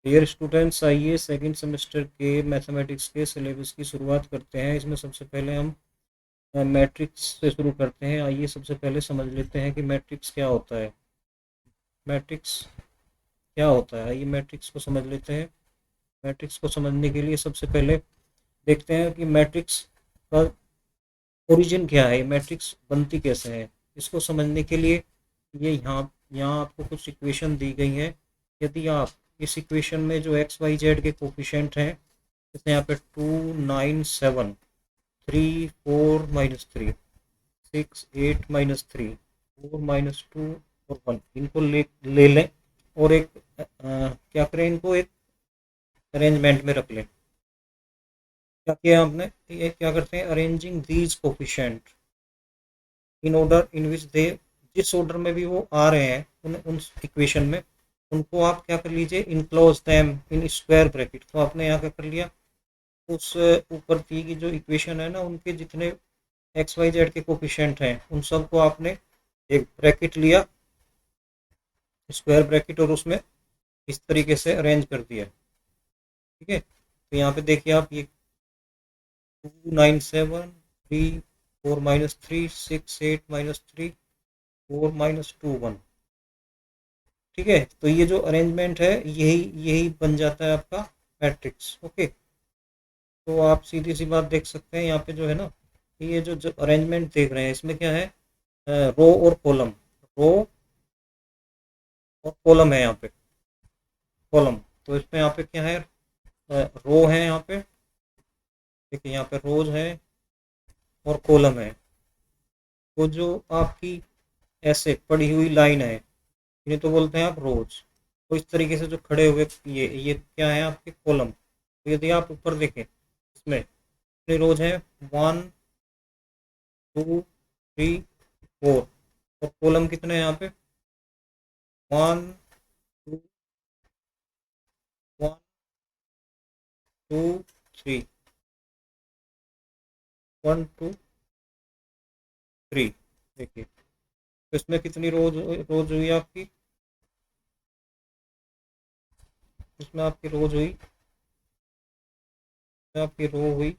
Dear students, आइए second semester के mathematics के सिलेबस की शुरुआत करते हैं। इसमें सबसे पहले हम मैट्रिक्स से शुरू करते हैं। आइए सबसे पहले समझ लेते हैं कि मैट्रिक्स क्या होता है। मैट्रिक्स क्या होता है, आइए मैट्रिक्स को समझ लेते हैं। मैट्रिक्स को समझने के लिए सबसे पहले देखते हैं कि मैट्रिक्स का ओरिजिन क्या है, मैट्रिक्स बनती कैसे है। इसको समझने के लिए ये यहाँ आपको कुछ इक्वेशन दी गई हैं। यदि आप इस इक्वेशन में जो एक्स वाई जेड के कोफिशेंट हैं, जैसे यहाँ पे 2, 9, 7, 3, 4, -3, 6, 8, -3, 4, -2 और 1, इनको ले लें और एक क्या करें, इनको एक अरेंजमेंट में रख लें। क्या किया आपने, ये क्या करते हैं, arranging these coefficient in order in which they, जिस ऑर्डर में भी वो आ रहे हैं उन इक्वेशन में, उनको आप क्या कर लीजिए, enclose them in square bracket. तो आपने यहाँ क्या कर लिया, उस ऊपर दी की जो इक्वेशन है ना, उनके जितने एक्स वाई जेड के कोफिशेंट हैं उन सबको आपने एक ब्रैकेट लिया, स्क्वायर ब्रैकेट, और उसमें इस तरीके से अरेंज कर दिया। ठीक है, तो यहाँ पे देखिए आप, ये 2, 9, 7, 3, 4, -3, 6, 8, -3, 4, -2, 1। ठीक है, तो ये जो अरेंजमेंट है यही यही बन जाता है आपका मैट्रिक्स। ओके, तो आप सीधी सी बात देख सकते हैं यहाँ पे जो है ना, ये जो अरेंजमेंट देख रहे हैं इसमें क्या है, रो और कॉलम। रो और कॉलम है यहाँ पे, कॉलम। तो इसमें यहाँ पे क्या है, रो है यहाँ पे, देखिए यहाँ पे रोज है और कॉलम है। तो जो आपकी ऐसे पड़ी हुई लाइन है, इन्हें तो बोलते हैं आप रोज। तो इस तरीके से जो खड़े हुए ये क्या है, आपके कॉलम। तो यदि आप ऊपर देखें, इसमें कितने रोज है, 1, 2, 3, 4, और कॉलम कितने हैं यहाँ पे, 1, 2, 1, 2, 3, 1, 2, 3। देखिए, तो इसमें कितनी रोज रोज हुई आपकी, इसमें आपकी रोज हुई, आपकी रो हुई,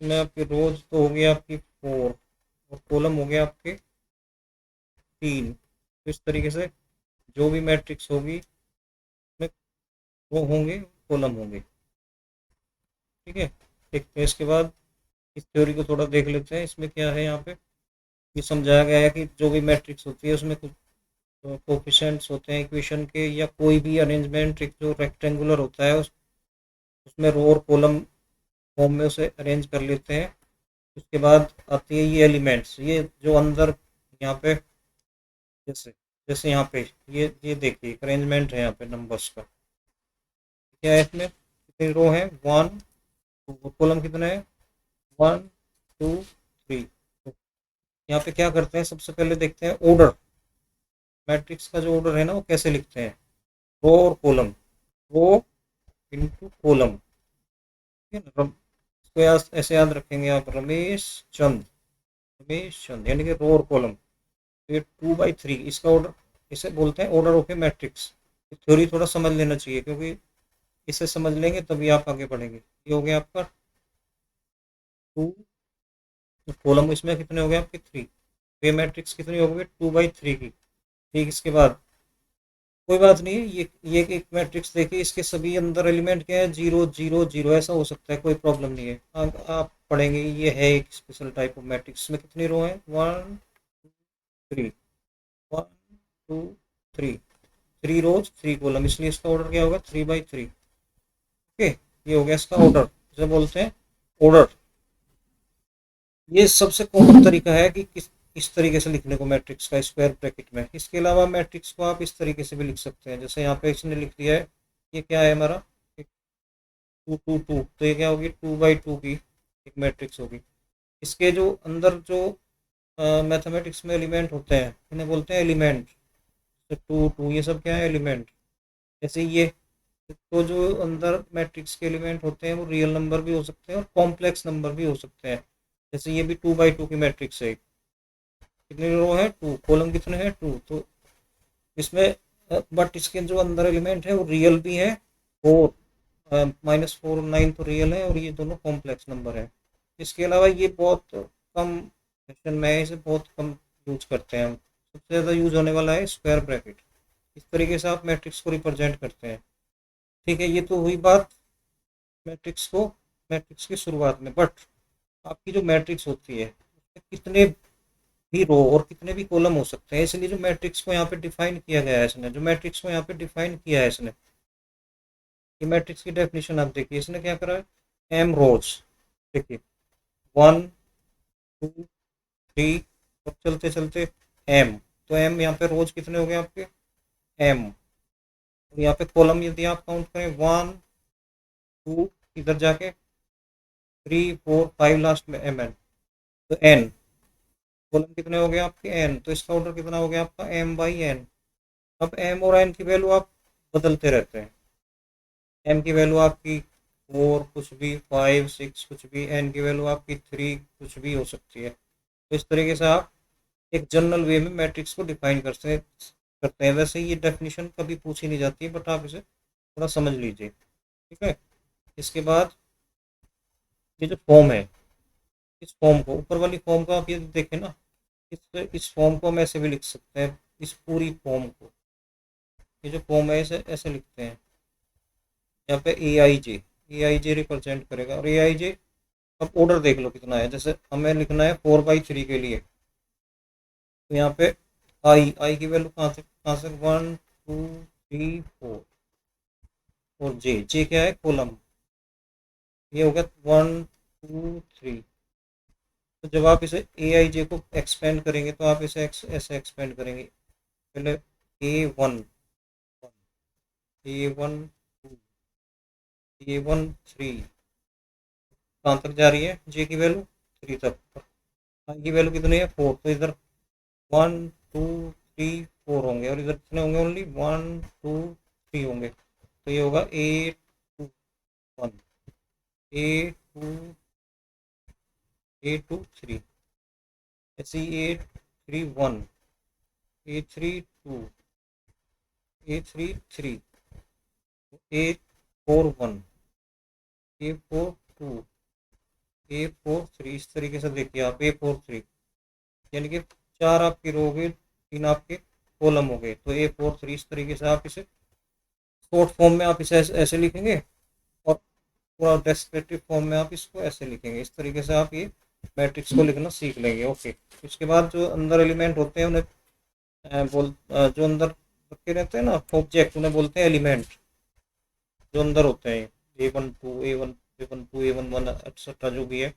इसमें आपकी रोज तो हो गई आपकी 4, और कॉलम हो गया आपके 3। तो इस तरीके से जो भी मैट्रिक्स होगी उसमें रो होंगे, कॉलम होंगे। ठीक है, देखते हैं इसके बाद इस थ्योरी को थोड़ा देख लेते हैं। इसमें क्या है, यहाँ पे ये समझाया गया है कि जो भी मैट्रिक्स होती है उसमें कुछ कोफिशिएंट्स होते हैं इक्वेशन के, या कोई भी अरेंजमेंट एक जो रेक्टेंगुलर होता है उसमें रो और कॉलम फॉर्म में उसे अरेंज कर लेते हैं। उसके बाद आती है ये एलिमेंट्स, ये जो अंदर यहाँ पे, जैसे जैसे यहाँ पे ये देखिए अरेंजमेंट है यहाँ पे नंबर्स का। क्या है, इसमें कितनी रो है, 1, 2, कॉलम कितने हैं, 1, 2, 3। यहाँ पे क्या करते हैं, सबसे पहले देखते हैं ऑर्डर, मैट्रिक्स का जो ऑर्डर है ना वो कैसे लिखते हैं, रो और कॉलम, रो इंटू कॉलम। ठीक है ना, इसको ऐसे याद रखेंगे आप, रमेश चंद, रमेश चंद, यानी कि रो और कॉलम। तो ये 2/3 इसका ऑर्डर, इसे बोलते हैं order of A matrix. Theory थोड़ा समझ लेना चाहिए, क्योंकि इसे समझ लेंगे तभी आप आगे बढ़ेंगे। ये हो गया आपका 2, कॉलम इसमें कितने हो गए आपके 3। ये मैट्रिक्स कितनी हो गई, 2/3 की। ठीक, इसके बाद कोई बात नहीं है, ये एक मैट्रिक्स देखिए, इसके सभी अंदर एलिमेंट क्या है, 0, 0, 0, ऐसा हो सकता है, कोई प्रॉब्लम नहीं है। आप पढ़ेंगे, ये है एक स्पेशल टाइप ऑफ मैट्रिक्स में कितनी रो है, 1, 3, 1, 2, 3, 3 रोज 3 कॉलम, इसलिए इसका ऑर्डर क्या होगा, 3/3। ओके, ये हो गया इसका ऑर्डर, इसे बोलते हैं ऑर्डर। ये सबसे कॉमन तरीका है कि इस तरीके से लिखने को मैट्रिक्स का, स्क्वायर ब्रैकेट में। इसके अलावा मैट्रिक्स को आप इस तरीके से भी लिख सकते हैं, जैसे यहाँ पे इसने लिख दिया है, ये क्या है हमारा, 2, 2, 2, तो ये क्या होगी, 2/2 की एक मैट्रिक्स होगी। इसके जो अंदर जो मैथमेटिक्स में एलिमेंट होते हैं इन्हें बोलते हैं एलिमेंट। तो 2, 2 ये सब क्या है, एलिमेंट। जैसे ये, तो जो अंदर मैट्रिक्स के एलिमेंट होते हैं वो रियल नंबर भी हो सकते हैं और कॉम्प्लेक्स नंबर भी हो सकते हैं। जैसे ये भी 2/2 की मैट्रिक्स है, कितनी रो है, 2, कॉलम कितने हैं, 2। तो इसमें बट इसके जो अंदर एलिमेंट है वो रियल भी है, 4 -4 और 9 तो रियल है, और ये दोनों कॉम्प्लेक्स नंबर है। इसके अलावा ये बहुत कम क्वेश्चन में है, इसे बहुत कम यूज करते हैं हम। सबसे ज़्यादा यूज होने वाला है स्क्वायर ब्रैकेट। इस तरीके से आप मैट्रिक्स को रिप्रेजेंट करते हैं। ठीक है, ये तो हुई बात मैट्रिक्स को, मैट्रिक्स की शुरुआत में। बट आपकी जो मैट्रिक्स होती है उसमें कितने भी रो और कितने भी कॉलम हो सकते हैं, इसलिए जो मैट्रिक्स को यहाँ पे डिफाइन किया गया है इसने, जो मैट्रिक्स को यहाँ पे डिफाइन किया है इसने, ये मैट्रिक्स की डेफिनेशन आप देखिए, इसने क्या करा है, एम रोज। देखिए 1 2 3 और चलते चलते एम। तो एम यहाँ पे रोज कितने हो गए आपके, एम। और यहाँ पे कॉलम यदि आप काउंट करें 1 2, इधर जाके 3 4 5, लास्ट में एम एन, तो एन। कॉलम कितने हो गए आपके, एन। तो इसका ऑर्डर कितना हो गया आपका, एम बाई एन। अब एम और एन की वैल्यू आप बदलते रहते हैं। एम की वैल्यू आपकी 4 कुछ भी, 5 6 कुछ भी, एन की वैल्यू आपकी 3 कुछ भी हो सकती है। तो इस तरीके से आप एक जनरल वे में मैट्रिक्स को डिफाइन करते हैं। वैसे ये डेफिनेशन कभी पूछी नहीं जाती है, बट आप इसे थोड़ा समझ लीजिए। ठीक है, इसके बाद ये जो फॉर्म है, इस फॉर्म को, ऊपर वाली फॉर्म को आप ये देखें ना, इस फॉर्म को हम ऐसे भी लिख सकते हैं, इस पूरी फॉर्म को, ये जो फॉर्म है इसे ऐसे लिखते हैं, यहाँ पे ए आई जे रिप्रेजेंट करेगा। और ए आई जे, अब ऑर्डर देख लो कितना है, जैसे हमें लिखना है 4/3 के लिए, तो यहाँ पे आई आई की वैल्यू कहाँ से 1 2 3 4, और जे क्या है, कॉलम। ये हो गया 1 2 3। तो जब आप इसे ए आई जे को एक्सपेंड करेंगे तो आप इसे ऐसे एक्सपेंड करेंगे, पहले A1 A1 2 A1 3, कहाँ तक जा रही है जे की वैल्यू, 3 तक। आई की वैल्यू कितनी है, 4। तो इधर 1 2 3 4 होंगे, और इधर कितने होंगे, ओनली 1 2 3 होंगे। तो ये होगा A21 A2 A23, ऐसे A31 A32 A33 A41 A42 A43। इस तरीके से देखिए आप A43, यानी कि 4 आपके रो हो गए, 3 आपके कॉलम हो गए। तो A43, इस तरीके से आप इसे शॉर्ट फॉर्म में आप इसे ऐसे लिखेंगे, और पूरा डेस्क्रिप्टिव फॉर्म में आप इसको ऐसे लिखेंगे। इस तरीके से आप ये मैट्रिक्स को लिखना सीख लेंगे। ओके, इसके बाद जो अंदर एलिमेंट होते हैं उन्हें जो अंदर रखे रहते हैं ना ऑब्जेक्ट, उन्हें बोलते हैं एलिमेंट। जो अंदर होते हैं A1 2 A1 A1 2 A1 1 etcetera जो भी है,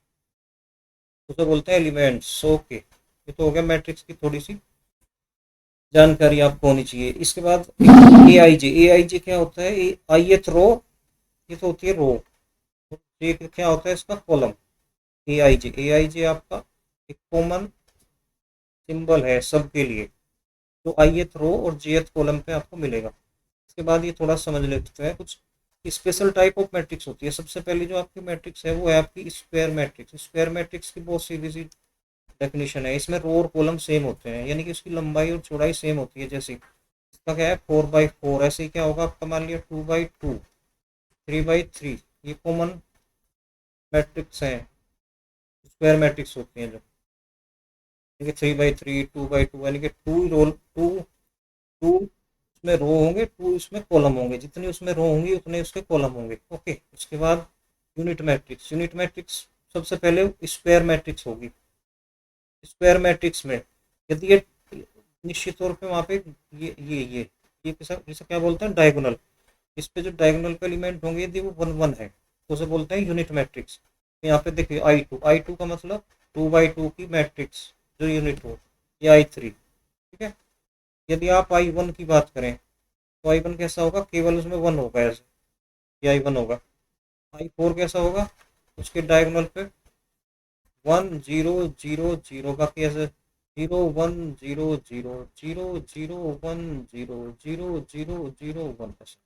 उसे बोलते हैं एलिमेंट्स। ओके, ये तो हो गया मैट्रिक्स की थोड़ी सी जानकारी आपको होनी चाहिए। इसके बाद ए आई जे क्या होता है, ith रो, ये तो होती है रो। ये क्या होता है इसका, कॉलम। ए आई जे आपका एक कॉमन सिंबल है सबके लिए, जो ith रो और jth कॉलम पे आपको मिलेगा। इसके बाद ये थोड़ा समझ लेते हैं, कुछ स्पेशल टाइप ऑफ मैट्रिक्स होती है। सबसे पहले जो आपकी मैट्रिक्स है वो है आपकी स्क्वायर मैट्रिक्स। स्क्वायर मैट्रिक्स की बहुत सीधी सी डेफिनेशन है, इसमें रो और कॉलम सेम होते हैं, यानी कि उसकी लंबाई और चौड़ाई सेम होती है। जैसे इसका क्या है 4/4, ऐसे ही क्या होगा आपका, मान लिया 2/2 3/3, ये कॉमन मैट्रिक्स है, स्क्वायर मैट्रिक्स होती हैं जो, 3/3 2/2, यानी कि टू उसमें रो होंगे, 2 इसमें कॉलम होंगे, जितनी उसमें रो होंगी उतने उसके कॉलम होंगे। ओके, उसके बाद यूनिट मैट्रिक्स सबसे पहले स्क्वायर मैट्रिक्स होगी। स्क्वायर मैट्रिक्स में यदि ये निश्चित तौर पे वहाँ पे ये जैसे क्या बोलते हैं, डायगोनल, इस पे जो डायगोनल पे एलिमेंट होंगे यदि वो 1 1 है तो उसे बोलते हैं यूनिट मैट्रिक्स। यहाँ पे देखिए I2 का मतलब 2/2 की मैट्रिक्स जो यूनिट हो, या I3। ठीक है, यदि आप I1 की बात करें तो I1 कैसा होगा, केवल उसमें 1 होगा, ऐसे ये I1 होगा। I4 कैसा होगा, उसके डायगोनल पे 1 0 0 0, बाकी ऐसे 0 1 0 0 0 0 1 0 0 0 0 1, ऐसे।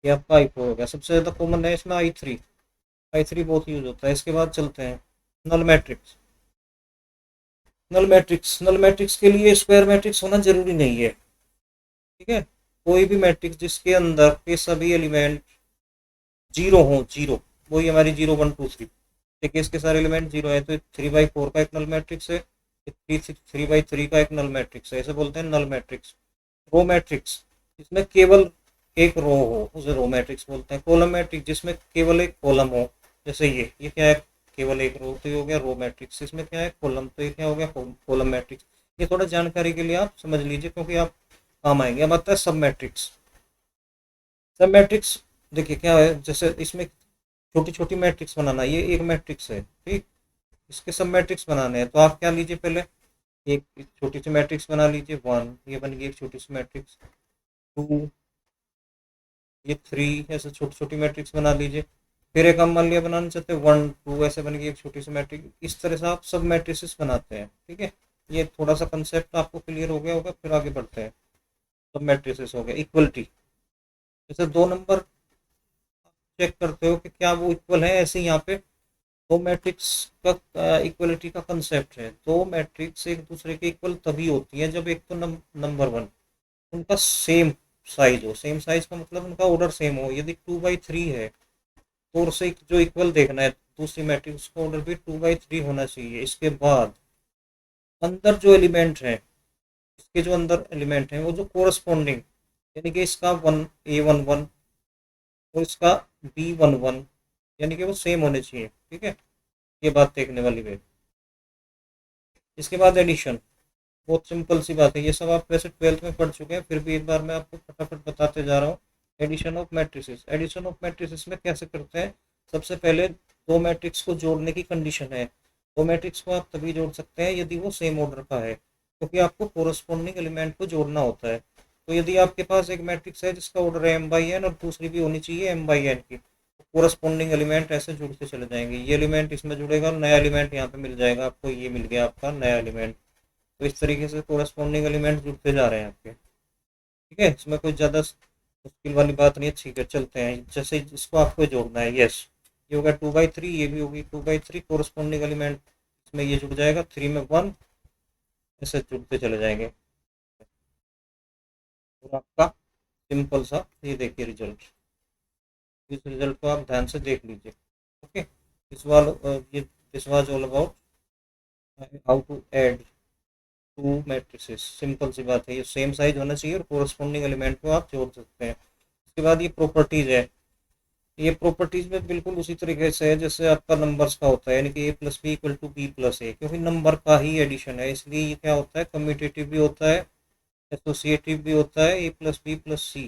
ये आपका I4 हो गया। सबसे ज़्यादा कॉमन है इसमें आई थ्री बहुत यूज होता है। इसके बाद चलते हैं नल मैट्रिक्स। नल मैट्रिक्स के लिए स्क्वायर मैट्रिक्स होना जरूरी नहीं है। ठीक है, कोई भी मैट्रिक्स जिसके अंदर के सभी एलिमेंट जीरो हो, जीरो, वही हमारी 0 1 2 3। देखिए इसके सारे एलिमेंट जीरो है, तो 3/4 का एक नल मैट्रिक्स है, 3/3 का एक नल मैट्रिक्स है, ऐसे बोलते हैं नल मैट्रिक्स। रो मैट्रिक्स जिसमें केवल एक रो हो उसे रो मैट्रिक्स बोलते हैं। कॉलम मैट्रिक्स जिसमें केवल एक कॉलम हो, जैसे ये क्या है, केवल एक रो, तो ये हो गया रो मैट्रिक्स। इसमें क्या है, कॉलम, तो ये क्या हो गया, कॉलम मैट्रिक्स। ये थोड़ा जानकारी के लिए आप समझ लीजिए, क्योंकि आप काम आएंगे। अब आता है सब मैट्रिक्स। सब मैट्रिक्स देखिए क्या है, जैसे इसमें छोटी छोटी मैट्रिक्स बनाना, ये एक मैट्रिक्स है, ठीक। इसके सब मैट्रिक्स बनाने हैं, तो आप क्या लीजिए, पहले एक छोटी सी मैट्रिक्स बना लीजिए, 1, ये बन गई एक छोटी सी मैट्रिक्स। 2, ये 3, ऐसे छोटी छोटी मैट्रिक्स बना लीजिए। फिर एक हम मान लिया बनाना चाहते हैं 1 2, ऐसे बन गई एक छोटी सी मैट्रिक्स। इस तरह से आप सब मैट्रिसेस बनाते हैं, ठीक है। ये थोड़ा सा कंसेप्ट आपको क्लियर हो गया होगा, फिर आगे बढ़ते हैं। सब मैट्रिसेस हो गया। इक्वलिटी, जैसे दो नंबर चेक करते हो कि क्या वो इक्वल है, ऐसे यहाँ पे दो मैट्रिक्स का इक्वलिटी का कंसेप्ट है। दो मैट्रिक्स एक दूसरे के इक्वल तभी होती है जब एक तो नंबर वन उनका सेम साइज हो। सेम साइज का मतलब उनका ऑर्डर सेम हो। यदि 2/3 है तो उसे जो इक्वल देखना है दूसरी मैट्रिक्स का ऑर्डर भी 2/3 होना चाहिए। इसके बाद अंदर जो एलिमेंट है, इसके जो अंदर एलिमेंट है वो जो कोरस्पॉन्डिंग, यानी कि इसका 1 A 1 1 और इसका B 1 1, यानी कि वो सेम होने चाहिए, ठीक है। ये बात देखने वाली है। इसके बाद एडिशन, बहुत सिंपल सी बात है, ये सब आप वैसे 12th में पढ़ चुके हैं, फिर भी एक बार मैं आपको फटाफट बताते जा रहा हूँ। Addition of matrices. Addition of matrices में कैसे करते हैं, सबसे पहले दो मैट्रिक्स को जोड़ने की कंडीशन है। दो मैट्रिक्स को आप तभी जोड़ सकते हैं यदि वो सेम ऑर्डर का है, क्योंकि आपको कोरस्पॉन्डिंग एलिमेंट को जोड़ना होता है। तो यदि आपके पास एक मैट्रिक्स है जिसका ऑर्डर है m/n और दूसरी भी होनी चाहिए m/n की, तो कोरस्पॉन्डिंग एलिमेंट ऐसे जुड़ते चले जाएंगे। ये एलिमेंट इसमें जुड़ेगा, नया एलिमेंट यहाँ पे मिल जाएगा आपको, ये मिल गया आपका नया एलिमेंट। तो इस तरीके से कोरस्पॉन्डिंग एलिमेंट जुड़ते जा रहे हैं आपके, ठीक है। इसमें कोई ज़्यादा मुश्किल वाली बात नहीं है, ठीक है। चलते हैं, जैसे इसको आपको जोड़ना है, यस, ये होगा 2/3, ये भी होगी 2/3, कोरस्पॉन्डिंग एलिमेंट इसमें ये जुड़ जाएगा, 3 में 1, ऐसे जुड़ते चले जाएंगे। और आपका सिंपल सा ये देखिए रिजल्ट। इस रिजल्ट को आप ध्यान से देख लीजिए, ओके। दिस वाल ये this was all about how to add two matrices. Simple सी बात है, ये सेम साइज होना चाहिए और कोरस्पॉन्डिंग एलिमेंट को आप जोड़ सकते हैं। उसके बाद ये प्रॉपर्टीज है। ये प्रॉपर्टीज में बिल्कुल उसी तरीके से है जैसे आपका नंबर्स का होता है, यानी कि A + B = B+A, क्योंकि नंबर का ही एडिशन है, इसलिए ये क्या होता है, कम्यूटेटिव भी होता है, एसोसिएटिव भी होता है। A + B + C,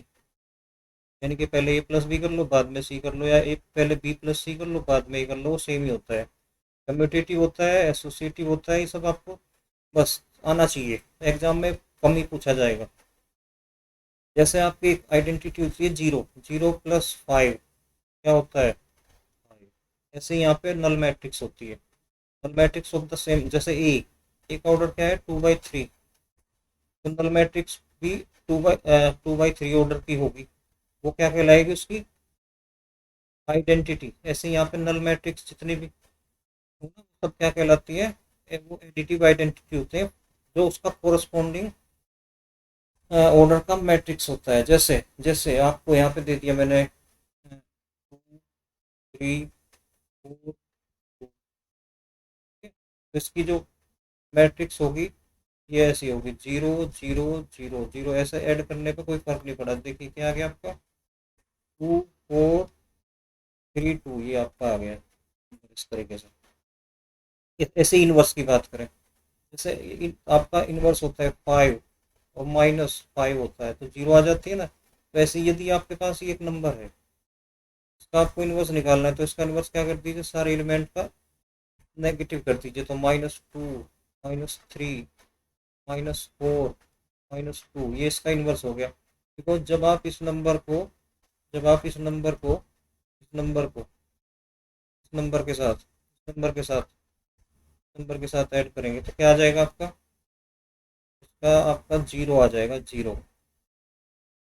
यानी कि पहले A + B कर लो बाद में C कर लो, या पहले B + C कर लो बाद में A कर लो, वो सेम ही होता है। कम्यूटेटिव होता है, एसोसिएटिव होता है, ये सब आपको बस आना चाहिए, एग्जाम में कम ही पूछा जाएगा। जैसे आपकी आइडेंटिटी होती है 0, 0 + 5 क्या होता है, 5। ऐसे यहाँ पे नल मैट्रिक्स होती है, null matrix of the same, जैसे ए का ऑर्डर क्या है, 2/3, तो नल मैट्रिक्स भी 2/3 ऑर्डर की होगी, वो क्या कहलाएगी, उसकी आइडेंटिटी। ऐसे यहाँ पे नल मैट्रिक्स जितनी भी है ना, सब क्या कहलाती है, वो एडिटिव आइडेंटिटी होते हैं, जो उसका कोरस्पॉन्डिंग ऑर्डर का मैट्रिक्स होता है। जैसे जैसे आपको यहाँ पे दे दिया मैंने 2 3 4 2, तो इसकी जो मैट्रिक्स होगी ये ऐसी होगी, 0 0 0 0, ऐसे ऐड करने पे कोई फर्क नहीं पड़ा। देखिए क्या आ गया आपका, 2 4 3 2, ये आपका आ गया इस तरीके से। ऐसे इनवर्स की बात करें, जैसे आपका इनवर्स होता है 5 और -5 होता है, तो 0 आ जाती है ना। तो ऐसे यदि आपके पास ये एक नंबर है, इसका आपको इनवर्स निकालना है, तो इसका इनवर्स क्या कर दीजिए, सारे एलिमेंट का नेगेटिव कर दीजिए, तो -2 -3 -4 -2, ये इसका इनवर्स हो गया। बिकॉज जब आप इस नंबर को इस नंबर के साथ इस नंबर के साथ ऐड करेंगे, तो क्या आ जाएगा आपका, इसका आपका 0 आ जाएगा, 0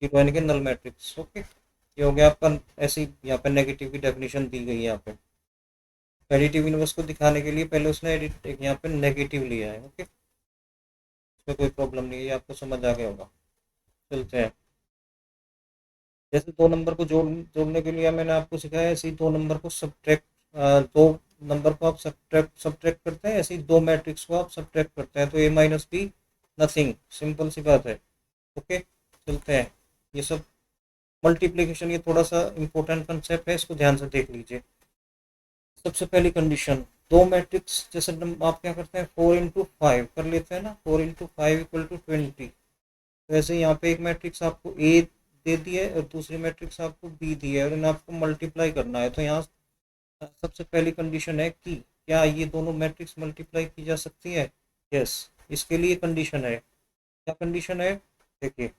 0 यानी कि नल मैट्रिक्स, ओके। ये हो गया आपका। ऐसी यहाँ पे नेगेटिव की डेफिनेशन दी गई है यहाँ पे, एडिटिव इनवर्स को दिखाने के लिए पहले उसने यहाँ पे नेगेटिव लिया है, ओके। इसमें कोई प्रॉब्लम नहीं है, ये आपको समझ आ गया होगा। चलते हैं। जैसे दो नंबर को जोड़ने के लिए मैंने आपको सिखाया, ऐसे ही दो नंबर को सब्ट्रैक्ट, दो नंबर को आप सब्ट्रैक्ट करते हैं, ऐसे ही दो मैट्रिक्स को आप सब्ट्रैक्ट करते हैं, तो ए माइनस बी नथिंग, सिंपल सी बात है। ओके, चलते हैं। ये सब मल्टीप्लिकेशन ये थोड़ा सा इंपॉर्टेंट कंसेप्ट है, इसको ध्यान से देख लीजिए। सबसे पहली कंडीशन, दो मैट्रिक्स, जैसे आप क्या करते हैं 4 into 5 कर लेते हैं ना, 4 into 5 = 20। तो ऐसे यहाँ पे एक मैट्रिक्स आपको ए दे दी है और दूसरी मैट्रिक्स आपको बी दी है और इन्हें आपको मल्टीप्लाई करना है। तो यहाँ सबसे पहली कंडीशन है कि क्या ये दोनों मैट्रिक्स मल्टीप्लाई की जा सकती है। यस, इसके लिए कंडीशन है। क्या कंडीशन है, देखिए,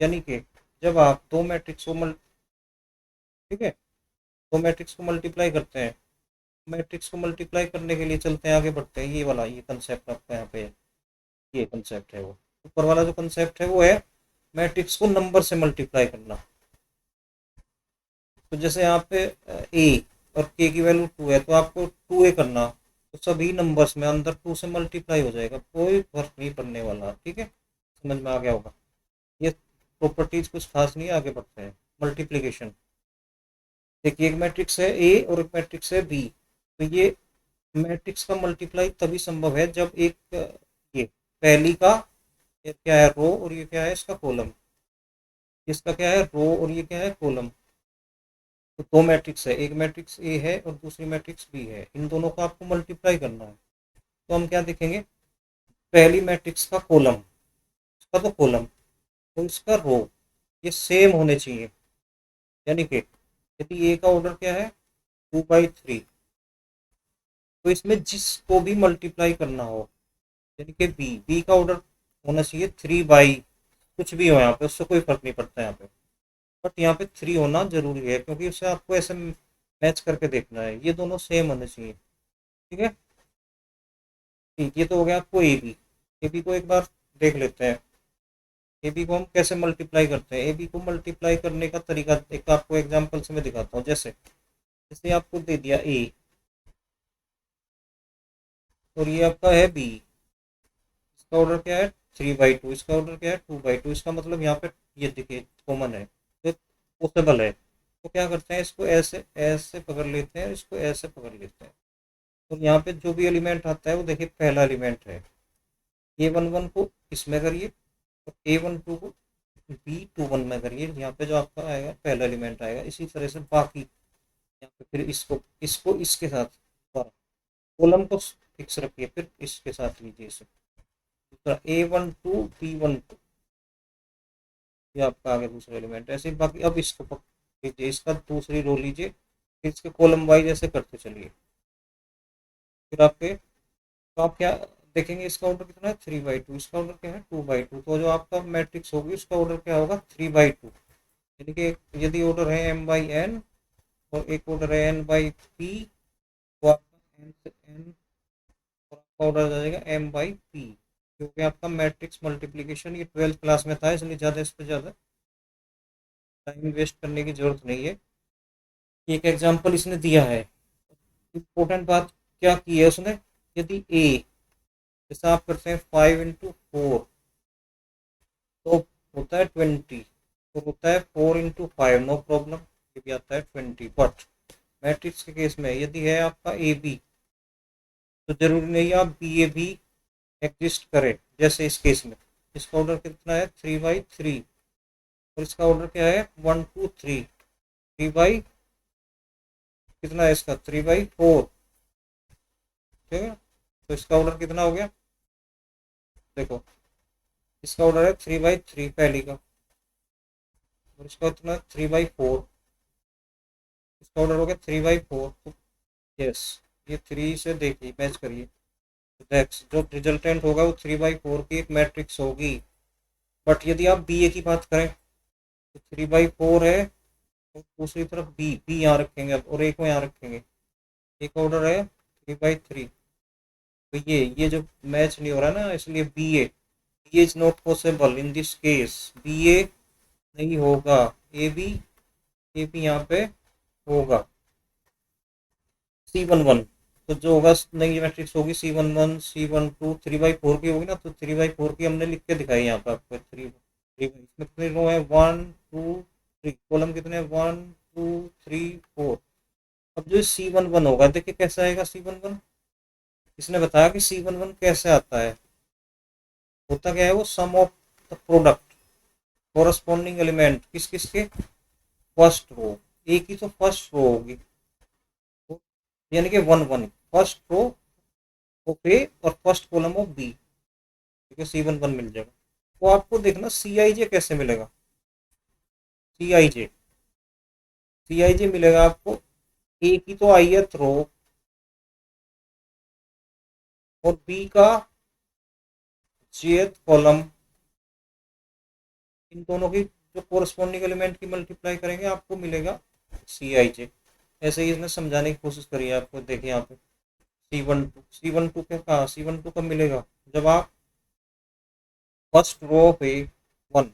यानी कि जब आप दो मैट्रिक्स को ठीक है, दो मैट्रिक्स को मल्टीप्लाई करते हैं, मैट्रिक्स को मल्टीप्लाई करने के लिए चलते हैं, आगे बढ़ते हैं। ये वाला ये कंसेप्ट आपका यहाँ पे है, ये कंसेप्ट है वो ऊपर वाला जो कंसेप्ट है वो है मैट्रिक्स को नंबर से मल्टीप्लाई करना। तो जैसे यहाँ पे ए और के की वैल्यू 2 है, तो आपको 2a करना, तो सभी नंबर्स में अंदर 2 से मल्टीप्लाई हो जाएगा, कोई फर्क नहीं पड़ने वाला। ठीक है, समझ में आ गया होगा। ये प्रॉपर्टीज कुछ खास नहीं है, आगे बढ़ते हैं। मल्टीप्लीकेशन, देखिए एक मैट्रिक्स है ए और एक मैट्रिक्स है बी, तो ये मैट्रिक्स का मल्टीप्लाई तभी संभव है जब एक ये पहली का ये क्या है रो और ये क्या है इसका कॉलम, इसका क्या है रो और ये क्या है कॉलम। तो दो मैट्रिक्स है, एक मैट्रिक्स ए है और दूसरी मैट्रिक्स बी है, इन दोनों को आपको मल्टीप्लाई करना है। तो हम क्या देखेंगे, पहली मैट्रिक्स का कॉलम, इसका तो कॉलम, तो इसका रो, ये सेम होने चाहिए। यानी कि यदि ए का ऑर्डर क्या है 2/3, तो इसमें जिसको भी मल्टीप्लाई करना हो, यानी कि बी का ऑर्डर होना चाहिए 3/, कुछ भी हो यहाँ पे उससे कोई फर्क नहीं पड़ता यहाँ पे, बट यहाँ पे 3 होना जरूरी है क्योंकि उसे आपको ऐसे मैच करके देखना है, ये दोनों सेम होने चाहिए। ठीक है, ठीक, ये तो हो गया आपको ए बी को एक बार देख लेते हैं। ए बी को हम कैसे मल्टीप्लाई करते हैं, ए बी को मल्टीप्लाई करने का तरीका एक आपको एग्जाम्पल से मैं दिखाता हूँ। जैसे जैसे आपको दे दिया ए और ये आपका है बी, इसका ऑर्डर क्या है 3/2, इसका ऑर्डर क्या है 2/2, इसका मतलब यहाँ पे ये देखिए कॉमन है, तो पॉसिबल है। तो क्या करते हैं, इसको ऐसे ऐसे पकड़ लेते हैं, इसको ऐसे पकड़ लेते हैं, तो यहाँ पे जो भी एलिमेंट आता है वो देखिए पहला एलिमेंट है। A11 को इसमें करिए और A12 को B21 में करिए, यहाँ पे जो आपका आएगा पहला एलिमेंट आएगा। इसी तरह से बाकी यहाँ पे फिर इसको इसको इसके साथ कॉलम को फिक्स रखिए, फिर इसके साथ लीजिए इसे, दूसरा A12 B12, ये आपका आगे दूसरा एलिमेंट। ऐसे ही बाकी अब इसको लीजिए, इसका दूसरी रो लीजिए, फिर इसके कॉलम वाइज ऐसे करते चलिए। फिर आपके तो आप क्या देखेंगे, इसका ऑर्डर कितना है 3/2, इसका ऑर्डर क्या है 2/2, तो जो आपका मैट्रिक्स होगी उसका ऑर्डर क्या होगा 3/2। यानी कि यदि ऑर्डर है m/n और एक ऑर्डर है n/p, तो आपका n से n और आपका ऑर्डर आ जाएगा m/p, क्योंकि आपका मैट्रिक्स मल्टीप्लीकेशन ये 12th क्लास में था, इसलिए ज़्यादा इस पर ज़्यादा टाइम वेस्ट करने की जरूरत नहीं है। एक एग्जाम्पल इसने दिया है, इम्पोर्टेंट बात क्या की है उसने, यदि ए, जैसा आप करते हैं 5 into 4 तो होता है 20, तो होता है 4 into 5, नो प्रॉब्लम, ये भी आता है 20। बट मैट्रिक्स के केस में यदि है आपका ए बी, तो जरूरी नहीं आप बी ए भी एग्जिस्ट करे। जैसे इस केस में इसका ऑर्डर कितना है 3/3 और इसका ऑर्डर क्या है 1 2 3, 3 कितना है इसका 3/4। ठीक है, तो इसका ऑर्डर कितना हो गया, देखो इसका ऑर्डर है 3/3 पहली का, और इसका कितना 3/4, इसका ऑर्डर हो गया 3/4। तो यस, ये 3 से देखिए मैच करिए, जो रिजल्टेंट होगा वो 3/4 की एक मैट्रिक्स होगी। बट यदि आप बी ए की बात करें तो 3/4 है और दूसरी तरफ बी बी यहाँ रखेंगे अब और एक को यहाँ रखेंगे, एक ऑर्डर है 3/3, तो ये जो मैच नहीं हो रहा ना, इसलिए B A is not possible in this case, B A नहीं होगा, ए बी यहाँ पे होगा। C11, तो जो होगा नई मैट्रिक्स होगी C11 C12 3/4 की होगी ना, तो 3/4 की हमने लिख के दिखाई यहाँ पर आपको 3 इसमें कितनी रो है, 1 2 3, कॉलम कितने हैं, 1 2 3 4। अब जो C11 होगा, देखिए कैसे आएगा C11। इसने बताया कि C11 कैसे आता है, होता क्या है, वो sum of the product corresponding element किस किस के, फर्स्ट रो, ए की तो फर्स्ट रो होगी, तो यानी कि 1 1, फर्स्ट रो ऑफ ए और फर्स्ट कॉलम ऑफ बी, ठीक है, C11 मिल जाएगा। तो आपको देखना CIJ कैसे मिलेगा, CIJ, CIJ मिलेगा आपको, ए की तो ith रो और बी का jth कॉलम, इन दोनों की जो कोरस्पॉन्डिंग एलिमेंट की मल्टीप्लाई करेंगे आपको मिलेगा CIJ। ऐसे ही इसने समझाने की कोशिश करी है आपको, देखिए यहाँ पे C12 के कहा, C12 कब मिलेगा, जब आप फर्स्ट रो पे 1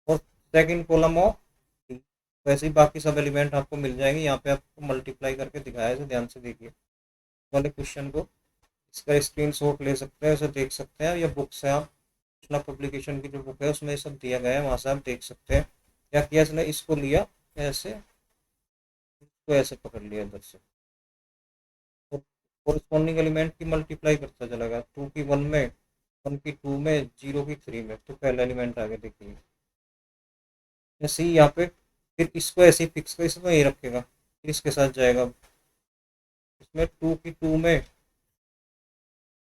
और सेकंड कॉलम ऑफ 3, वैसे ही बाकी सब एलिमेंट आपको मिल जाएंगे। यहाँ पे आपको मल्टीप्लाई करके दिखाया है, ध्यान से देखिए वाले क्वेश्चन को, इसका स्क्रीनशॉट ले सकते हैं, उसे देख सकते हैं, या बुक से आप कृष्णा पब्लिकेशन की जो बुक है उसमें सब दिया गया है, वहाँ से आप देख सकते हैं। क्या किया इसने, इसको लिया ऐसे, इसको ऐसे पकड़ लिया इधर से, और कोरिस्पॉन्डिंग एलिमेंट की मल्टीप्लाई करता चला गया, 2 की 1 में, 1 की 2 में, 0 की 3 में, तो पहला एलिमेंट आगे देखिए ऐसे ही यहाँ पे, फिर इसको ऐसे ही फिक्स कर, इसमें यही रखेगा, फिर इसके साथ जाएगा, इसमें 2 की 2 में,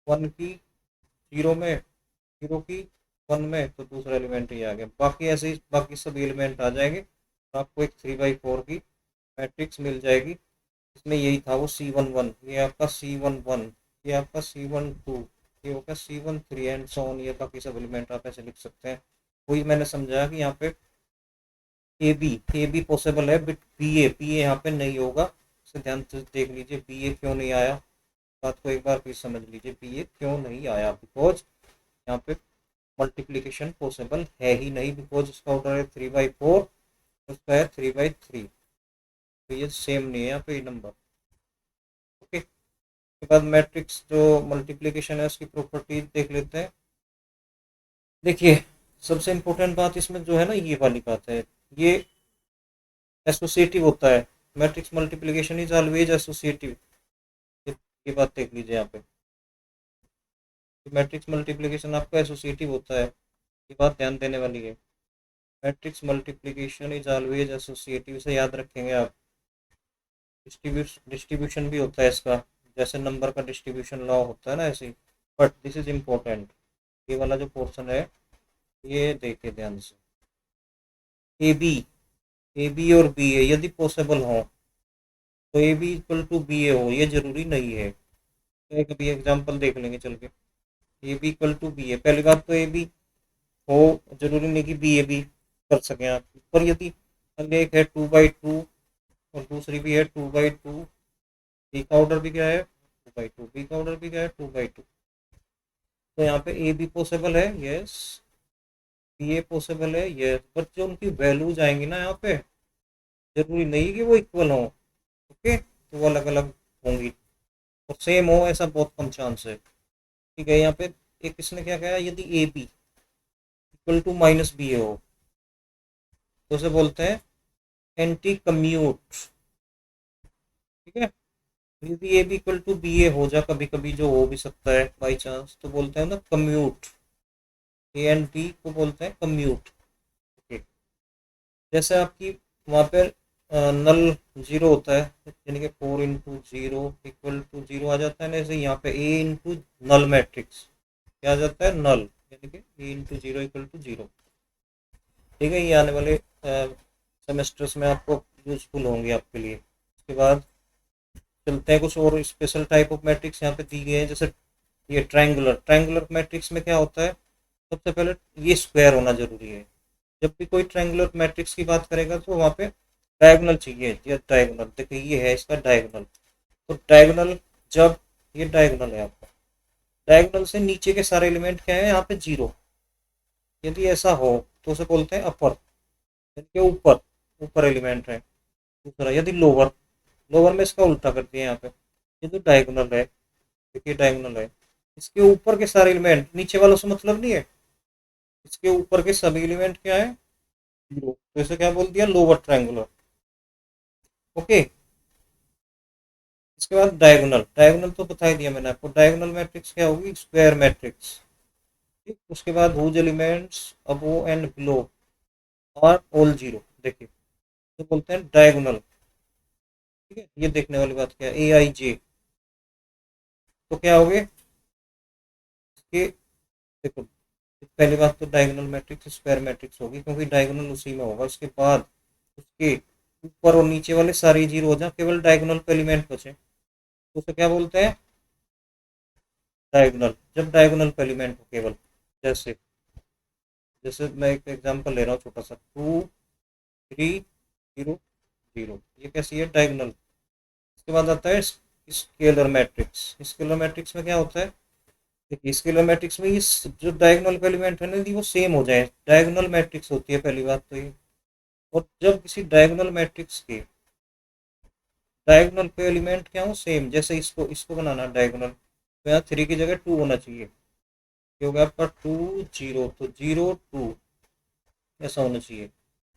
1 की 0 में, 0 की 1 में, तो दूसरा एलिमेंट ही आ गया। बाकी ऐसे ही बाकी सभी एलिमेंट आ जाएंगे, तो आपको एक 3/4 की मैट्रिक्स मिल जाएगी। इसमें यही था वो C11, ये आपका C11, ये आपका C12, ये होगा C13 एंड सो ऑन, ये बाकी सब एलिमेंट आप ऐसे लिख सकते हैं। वही मैंने समझाया कि यहाँ पे ए बी पॉसिबल है, बट बी ए यहाँ पे नहीं होगा, इसे ध्यान से देख लीजिए, बी ए क्यों नहीं आया, बात को एक बार फिर समझ लीजिए, बी ए क्यों नहीं आया, बिकॉज यहाँ पे मल्टीप्लीकेशन पॉसिबल है ही नहीं, बिकॉज उसका ऑर्डर है 3/4, उसका है 3/3, तो ये सेम नहीं है यहाँ पे ये नंबर। ओके, उसके बाद मैट्रिक्स जो मल्टीप्लीकेशन है उसकी प्रॉपर्टीज देख लेते हैं। देखिए सबसे इम्पोर्टेंट बात इसमें जो है ना, ये वाली बात है, ये एसोसिएटिव होता है, matrix multiplication is always associative, ये बात देख लीजिए यहाँ पे, मैट्रिक्स मल्टीप्लिकेशन आपका एसोसिएटिव होता है, ये बात ध्यान देने वाली है, matrix multiplication is always associative, से याद रखेंगे आप। डिस्ट्रीब्यूशन भी होता है इसका, जैसे नंबर का डिस्ट्रीब्यूशन लॉ होता है ना ऐसे ही, बट दिस इज इम्पोर्टेंट, ये वाला जो पोर्शन है ये देखिए ध्यान से, ए बी और बी ए यदि पॉसिबल हो, तो A B equal to B A हो, ये जरूरी नहीं है, तो एक अभी एग्जाम्पल देख लेंगे चल के, A B equal to B A, पहली बात तो ए बी हो, जरूरी नहीं कि बी ए बी कर सकें आप, पर यदि एक है 2/2 और दूसरी भी है 2/2, बी का ऑर्डर भी क्या है 2/2, बी का ऑर्डर भी क्या है 2/2, तो यहाँ पे ए बी पॉसिबल है, यस, बी ए पॉसिबल है, यस, बट जो उनकी वैल्यूज आएंगी ना यहाँ पे, जरूरी नहीं कि वो इक्वल हो, ओके, तो वो अलग अलग होंगी, और सेम हो ऐसा बहुत कम चांस है, ठीक है। यहाँ पे एक इसने क्या कहा, यदि A B equal to minus B A हो, तो उसे बोलते हैं एंटी कम्यूट, ठीक है। यदि A B equal to B A हो जा, कभी कभी जो हो भी सकता है बाई चांस, तो बोलते हैं ना कम्यूट, ए एंड बी को बोलते हैं कम्यूट, ओके। जैसे आपकी वहाँ पर नल जीरो होता है, यानी कि 4 × 0 = 0 आ जाता है ना, ऐसे यहाँ पे ए इंटू नल मैट्रिक्स क्या आ जाता है, नल, यानी कि A × 0 = 0, ठीक है। ये आने वाले सेमेस्टर्स में आपको यूजफुल होंगे आपके लिए। उसके बाद चलते हैं कुछ और स्पेशल टाइप ऑफ मैट्रिक्स यहाँ पे दी गए हैं, जैसे ये ट्रायंगुलर मैट्रिक्स में क्या होता है, सबसे पहले ये स्क्वायर होना जरूरी है, जब भी कोई ट्रायंगुलर मैट्रिक्स की बात करेगा तो वहाँ पे डायगोनल चाहिए, ये डायगोनल देखिए, ये है इसका डायगोनल, तो डायगोनल, जब ये डायगोनल है आपका, डायगोनल से नीचे के सारे एलिमेंट क्या है यहाँ पे 0, यदि ऐसा हो तो उसे बोलते हैं अपर, यानी कि ऊपर, ऊपर एलिमेंट है। दूसरा यदि लोअर, लोअर में इसका उल्टा कर दिया यहाँ पे, ये तो डायगोनल है, देखिए डायगोनल है, इसके ऊपर के सारे एलिमेंट, नीचे वालों से मतलब नहीं है, इसके ऊपर के सभी एलिमेंट क्या है, जीरो, तो इसे क्या बोल दिया, लोअर ट्रायंगुलर। ओके, इसके बाद डायगोनल, डायगोनल तो बता ही दिया मैंने आपको, डायगोनल मैट्रिक्स क्या होगी, स्क्वायर मैट्रिक्स। ठीक, उसके बाद whose elements above and below are all zero, देखिए तो बोलते हैं डायगोनल। ठीक है, ये देखने वाली बात क्या है, ए आई जे, तो क्या हो गए इसके, देखो पहली बात तो डायगोनल मैट्रिक्स स्क्वायर मैट्रिक्स होगी, क्योंकि डायगोनल उसी में होगा, उसके बाद उसके ऊपर और नीचे वाले सारे जीरो हो जाए, केवल डायगोनल पे एलिमेंट बचे, तो उसे क्या बोलते हैं, डायगोनल। जब डायगोनल पे एलिमेंट हो केवल, जैसे जैसे मैं एक एग्जांपल ले रहा हूँ छोटा सा, 2 3 0 0, ये कैसी है, डायगोनल। इसके बाद आता है स्केलर मैट्रिक्स। स्केलर मैट्रिक्स में क्या होता है, देखिए स्केलर मैट्रिक्स में ये जो डायगोनल एलिमेंट है ना, यदि वो सेम हो जाए, डायगोनल मैट्रिक्स होती है पहली बात तो ये। और जब किसी डायगोनल मैट्रिक्स के डायगोनल पे एलिमेंट क्या हो, सेम, जैसे इसको इसको बनाना डायगोनल, तो यहाँ 3 की जगह 2 होना चाहिए, ये हो गया आपका 2 0, तो 0 2 ऐसा होना चाहिए,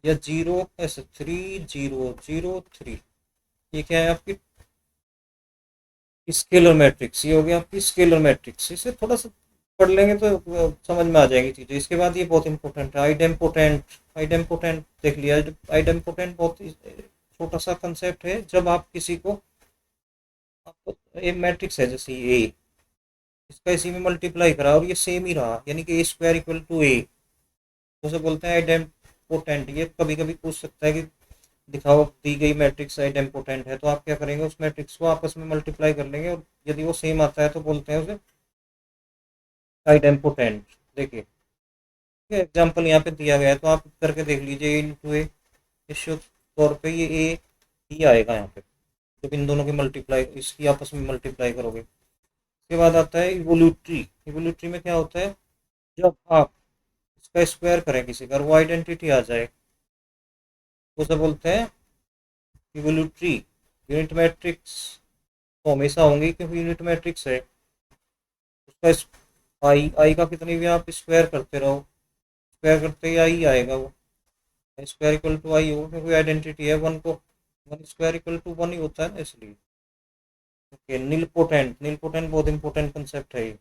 या 0 ऐसे 3 0 0 3, ये क्या है आपकी स्केलर मैट्रिक्स, ये हो गया आपकी स्केलर मैट्रिक्स। इसे थोड़ा सा पढ़ लेंगे तो समझ में आ जाएगी चीज़ें। इसके बाद ये बहुत इंपॉर्टेंट है, आइडेम्पोटेंट। आइडेम्पोटेंट देख लिया, आइडेम्पोटेंट बहुत छोटा सा कंसेप्ट है, जब आप किसी को, आपको एक मैट्रिक्स है जैसे ए, इसका इसी में मल्टीप्लाई करा और ये सेम ही रहा, यानी कि ए स्क्वायर इक्वल टू ए, तो उसे बोलते हैं आइडेम्पोटेंट। ये कभी कभी पूछ सकता है कि दिखाओ दी गई मैट्रिक्स आइडेम्पोटेंट है, तो आप क्या करेंगे, उस मैट्रिक्स को आपस में मल्टीप्लाई कर लेंगे, और यदि वो सेम आता है तो बोलते हैं उसे आइडेम्पोटेंट। देखिए एग्जाम्पल यहाँ पे दिया गया है, तो आप करके देख लीजिए, इंटू ए, निश्चित तौर पे ये ए ही आएगा यहाँ पे, जब इन दोनों की मल्टीप्लाई, इसकी आपस में मल्टीप्लाई करोगे। उसके बाद आता है इवोल्यूटरी। इवोल्यूटरी में क्या होता है, जब आप इसका स्क्वायर करें किसी का, वो आइडेंटिटी आ जाए, तो उसे बोलते हैं इवोल्यूटरी। यूनिट मैट्रिक्स तो हमेशा होंगी क्योंकि यूनिट मैट्रिक्स है, उसका आई आई का कितनी भी आप स्क्वायर करते रहो, स्क्वायर करते ही आई आएगा वो, स्क्वायर इक्वल टू आई हो, क्योंकि आइडेंटिटी है, वन को one square equal to one ही होता है ना, इसलिए। ओके, नीलपोटेंट, नीलपोटेंट बहुत इंपॉर्टेंट कंसेप्ट है ये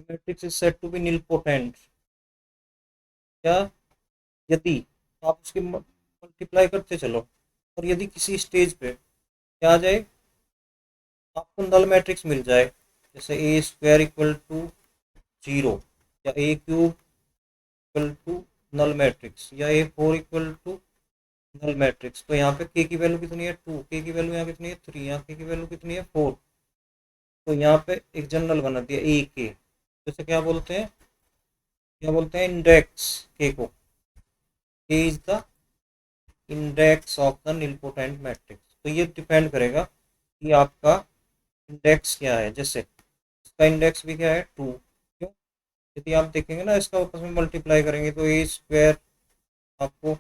matrix is said to be nilpotent, क्या, यदि आप उसकी मल्टीप्लाई करते चलो, और यदि किसी स्टेज पे क्या आ जाए, आपको नल मैट्रिक्स मिल जाए, जैसे ए स्क्वायर इक्वल टू 0, या A cube equal to null matrix, या A 4 equal to null matrix, तो यहाँ पे के की वैल्यू कितनी है 2, के की वैल्यू यहाँ कितनी है 3, यहाँ के की वैल्यू कितनी है 4, तो यहाँ पे एक जनरल बना दिया ए के, जैसे क्या बोलते हैं, क्या बोलते हैं, इंडेक्स के को, के is the index of the nilpotent matrix. तो ये डिपेंड करेगा कि आपका इंडेक्स क्या है, जैसे इसका इंडेक्स भी क्या है 2, क्यों, यदि आप देखेंगे ना इसका आपस में मल्टीप्लाई करेंगे, तो ए स्क्वायर आपको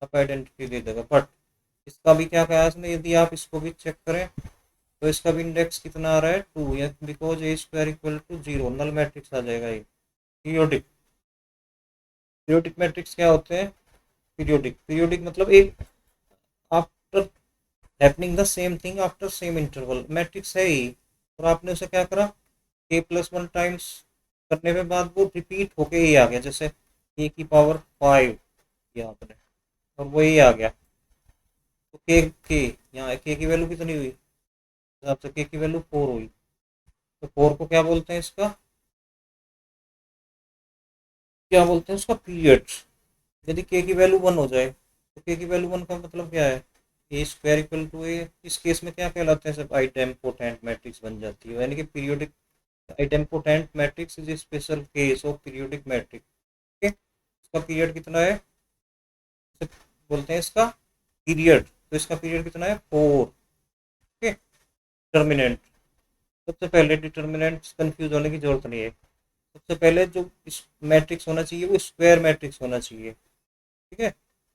आप आइडेंटिटी दे देगा, बट इसका भी क्या कहा इसने, यदि आप इसको भी चेक करें, तो इसका भी इंडेक्स कितना आ रहा है 2, या because A square equal to 0, null matrix आ जाएगा ये। पीरियोडिक, पीरियोडिक मैट्रिक्स क्या होते हैं, पीरियोडिक, पीरियोडिक मतलब एक after happening the same thing after same interval, matrix है ही, और आपने उसे क्या करा, के प्लस वन टाइम्स करने के बाद वो रिपीट होके ही आ गया, जैसे ए की पावर 5 किया आपने, और वो ही आ गया, तो के यहाँ के की वैल्यू कितनी हुई, हिसाब से के की वैल्यू 4 हुई, तो 4 को क्या बोलते हैं इसका, क्या बोलते हैं उसका, पीरियड। यदि के की वैल्यू 1 हो जाए, तो के की वैल्यू 1 का मतलब क्या है, ए स्क्वायर इक्वल टू ए, इस केस में क्या कहलाते हैं सब, आइडेम्पोटेंट मैट्रिक्स बन जाती है, यानी कि periodic idempotent matrix is special case of periodic matrix. Okay, इसका पीरियड कितना है, बोलते हैं इसका पीरियड, तो इसका पीरियड कितना है 4। ओके, डिटर्मिनेंट, सबसे पहले डिटर्मिनेंट कंफ्यूज होने की जरूरत नहीं है, सबसे पहले जो मैट्रिक्स होना चाहिए वो स्क्वायर मैट्रिक्स होना चाहिए। ठीक है,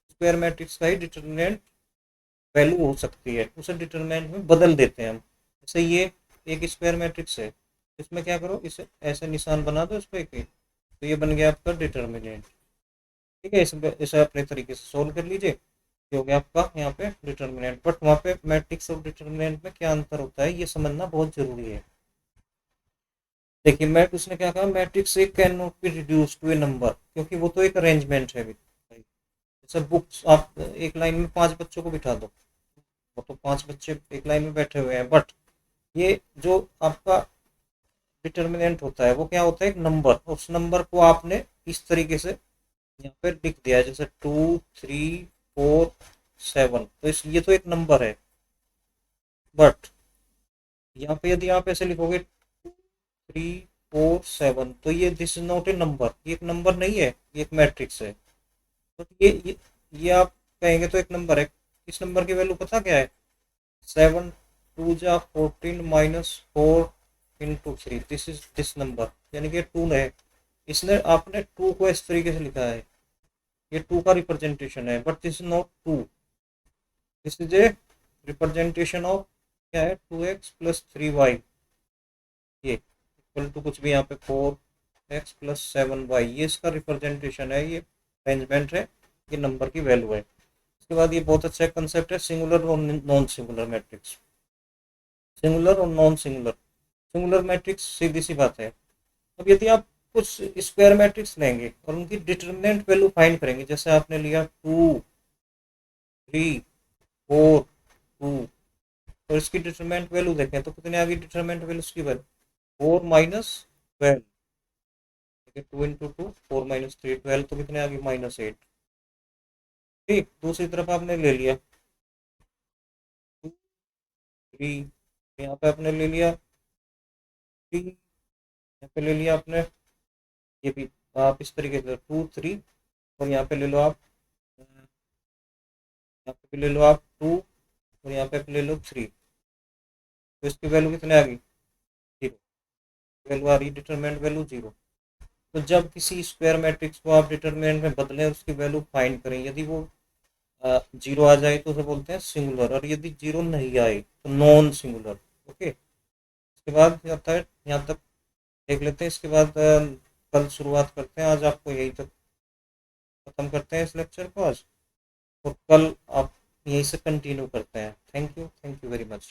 स्क्वायर मैट्रिक्स का ही डिटर्मिनेंट वैल्यू हो सकती है, उसे डिटर्मिनेंट में बदल देते हैं हम, जैसे ये एक स्क्वायर मैट्रिक्स है, इसमें क्या करो, इसे ऐसे निशान बना दो इस पर, तो ये बन गया आपका डिटर्मिनेंट। ठीक है, इसे अपने तरीके से सोल्व कर लीजिए। ये हो गया आपका यहाँ पे डिटर्मिनेंट। बट वहाँ पे मैट्रिक्स और डिटर्मिनेंट में क्या अंतर होता है, ये समझना बहुत जरूरी है। देखिए मैट उसने क्या कहा, मैट्रिक्स एक can not be reduce to a number, क्योंकि वो तो एक अरेंजमेंट है भाई। जैसे बुक्स आप एक लाइन में 5 बच्चों को बिठा दो, वो तो 5 बच्चे एक लाइन में बैठे हुए हैं। बट ये जो आपका डिटर्मिनेंट होता है वो क्या होता है, एक नंबर। उस नंबर को आपने इस तरीके से यहाँ पे लिख दिया है, जैसे 2, 3, 4, 7। तो इस ये तो एक नंबर है। बट यहाँ पे यदि आप ऐसे लिखोगे 2, 3, 4, 7, तो ये this is not a number, ये एक नंबर नहीं है, ये एक मैट्रिक्स है। तो ये आप कहेंगे तो एक नंबर है। इस नंबर की वैल्यू पता क्या है, 7 2 जा 14 -4 into 3, this is this number, यानी कि 2 है। इसने आपने 2 को इस तरीके से लिखा है, ये 2 का रिप्रेजेंटेशन है। But this is not 2, this is a representation of क्या है, 2x + 3y। ये इक्वल टू कुछ भी यहाँ पे 4x + 7y, ये इसका रिप्रेजेंटेशन है, ये अरेंजमेंट है, ये नंबर की वैल्यू है। उसके बाद ये बहुत अच्छा कंसेप्ट है, सिंगुलर और नॉन सिंगुलर मैट्रिक्स। सिंगुलर और नॉन सिंगुलर, सिंगुलर मैट्रिक्स सीधी सी बात है। अब यदि आप कुछ स्क्वायर मैट्रिक्स लेंगे और उनकी डिटरमिनेंट वैल्यू फाइंड करेंगे, जैसे आपने लिया 2, 3, 4, 2, और इसकी डिटरमिनेंट वैल्यू देखें तो कितनी आ गई डिटरमिनेंट वैल्यू उसकी वैल्यू, 4 - 12। 2 × 2 4 - 3 12, तो कितने आ गई -8। ठीक, दूसरी तरफ आपने ले लिया 2, 3, यहाँ पे आपने ले लिया 3, यहाँ पे ले लिया आपने, ये भी आप इस तरीके से 2, 3, और यहाँ पे ले लो आप, यहाँ पे भी ले लो आप 2, और यहाँ पे ले लो 3। तो इसकी वैल्यू कितने आ गई, 0। वैल्यू आ रही डिटरमिनेंट वैल्यू 0। तो जब किसी स्क्वायर मैट्रिक्स को आप डिटरमिनेंट में बदलें, उसकी वैल्यू फाइंड करें, यदि वो 0 आ जाए तो उसे बोलते हैं सिंगुलर, और यदि 0 नहीं आए तो नॉन सिंगुलर। ओके, इसके बाद आता है, यहाँ तक देख लेते हैं। इसके बाद कल शुरुआत करते हैं, आज आपको यही तक खत्म करते हैं इस लेक्चर को आज, और कल आप यहीं से कंटिन्यू करते हैं। Thank you very much.